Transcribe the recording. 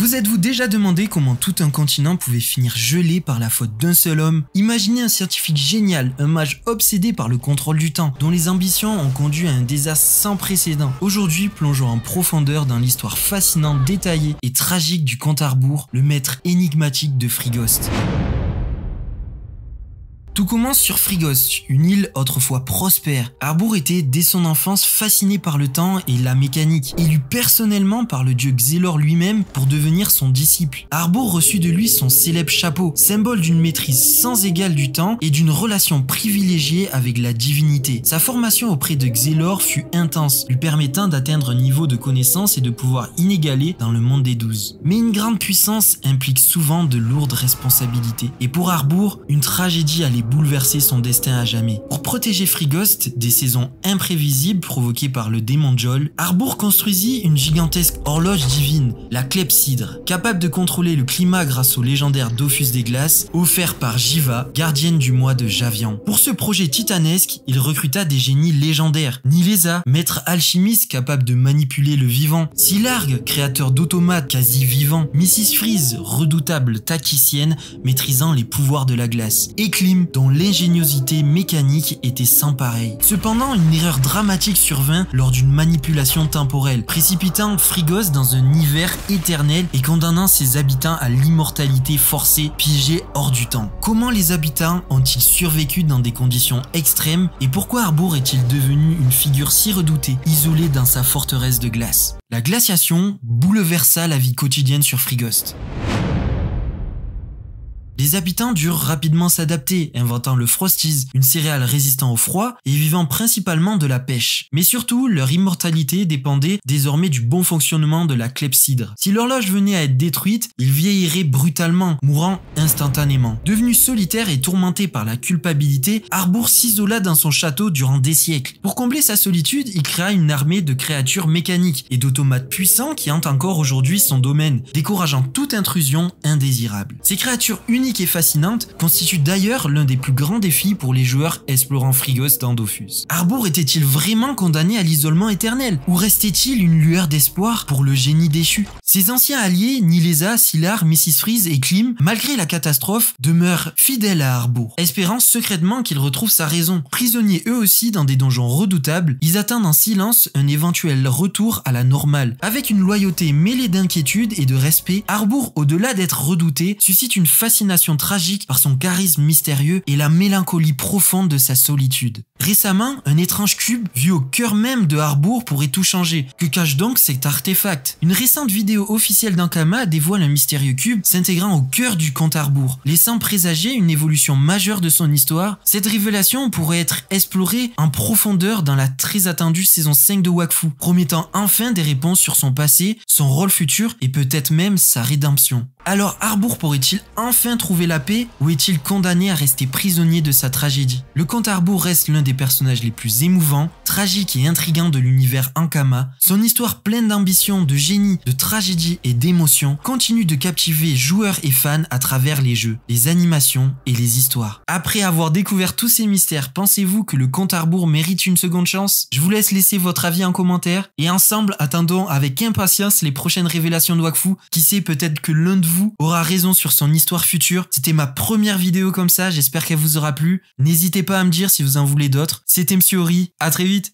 Vous êtes-vous déjà demandé comment tout un continent pouvait finir gelé par la faute d'un seul homme? Imaginez un scientifique génial, un mage obsédé par le contrôle du temps, dont les ambitions ont conduit à un désastre sans précédent. Aujourd'hui, plongeons en profondeur dans l'histoire fascinante, détaillée et tragique du compte à rebours, le maître énigmatique de Frigost. Tout commence sur Frigost, une île autrefois prospère. Harbour était dès son enfance fasciné par le temps et la mécanique, élu personnellement par le dieu Xelor lui-même pour devenir son disciple. Harbour reçut de lui son célèbre chapeau, symbole d'une maîtrise sans égale du temps et d'une relation privilégiée avec la divinité. Sa formation auprès de Xelor fut intense, lui permettant d'atteindre un niveau de connaissance et de pouvoir inégalé dans le monde des 12. Mais une grande puissance implique souvent de lourdes responsabilités. Et pour Harbour, une tragédie allait bouleverser son destin à jamais. Pour protéger Frigost des saisons imprévisibles provoquées par le démon Jol, Harbour construisit une gigantesque horloge divine, la clepsydre, capable de contrôler le climat grâce au légendaire Dofus des glaces, offert par Jiva, gardienne du mois de Javian. Pour ce projet titanesque, il recruta des génies légendaires. Nileza, maître alchimiste capable de manipuler le vivant, Silarg, créateur d'automates quasi vivants, Mrs. Freeze, redoutable tacticienne maîtrisant les pouvoirs de la glace, et Klim, dont l'ingéniosité mécanique était sans pareil. Cependant, une erreur dramatique survint lors d'une manipulation temporelle, précipitant Frigost dans un hiver éternel et condamnant ses habitants à l'immortalité forcée, piégés hors du temps. Comment les habitants ont-ils survécu dans des conditions extrêmes et pourquoi Harbour est-il devenu une figure si redoutée, isolée dans sa forteresse de glace? La glaciation bouleversa la vie quotidienne sur Frigost. Les habitants durent rapidement s'adapter, inventant le Frosties, une céréale résistant au froid et vivant principalement de la pêche. Mais surtout, leur immortalité dépendait désormais du bon fonctionnement de la clepsydre. Si l'horloge venait à être détruite, ils vieilliraient brutalement, mourant instantanément. Devenu solitaire et tourmenté par la culpabilité, Harbour s'isola dans son château durant des siècles. Pour combler sa solitude, il créa une armée de créatures mécaniques et d'automates puissants qui hantent encore aujourd'hui son domaine, décourageant toute intrusion indésirable. Ces créatures uniques et fascinante constitue d'ailleurs l'un des plus grands défis pour les joueurs explorant Frigost dans Dofus. Harbour était-il vraiment condamné à l'isolement éternel ou restait-il une lueur d'espoir pour le génie déchu? Ses anciens alliés, Nileza, Silar, Mrs. Freeze et Klim, malgré la catastrophe, demeurent fidèles à Harbour, espérant secrètement qu'il retrouve sa raison. Prisonniers eux aussi dans des donjons redoutables, ils attendent en silence un éventuel retour à la normale. Avec une loyauté mêlée d'inquiétude et de respect, Harbour, au-delà d'être redouté, suscite une fascination tragique par son charisme mystérieux et la mélancolie profonde de sa solitude. Récemment, un étrange cube vu au cœur même de Harbour pourrait tout changer. Que cache donc cet artefact? Une récente vidéo officielle d'Ankama dévoile un mystérieux cube s'intégrant au cœur du compte Harbour, laissant présager une évolution majeure de son histoire. Cette révélation pourrait être explorée en profondeur dans la très attendue saison 5 de Wakfu, promettant enfin des réponses sur son passé, son rôle futur et peut-être même sa rédemption. Alors Harbour pourrait-il enfin trouver la paix ou est-il condamné à rester prisonnier de sa tragédie? Le comte Harbour reste l'un des personnages les plus émouvants, tragiques et intrigants de l'univers Ankama. Son histoire pleine d'ambition, de génie, de tragédie et d'émotion continue de captiver joueurs et fans à travers les jeux, les animations et les histoires. Après avoir découvert tous ces mystères, pensez-vous que le comte Harbour mérite une seconde chance? Je vous laisse laisser votre avis en commentaire et ensemble attendons avec impatience les prochaines révélations de Wakfu. Qui sait, peut-être que l'un de vous aura raison sur son histoire future. C'était ma première vidéo comme ça, j'espère qu'elle vous aura plu. N'hésitez pas à me dire si vous en voulez d'autres. C'était Monsieur Ori, à très vite.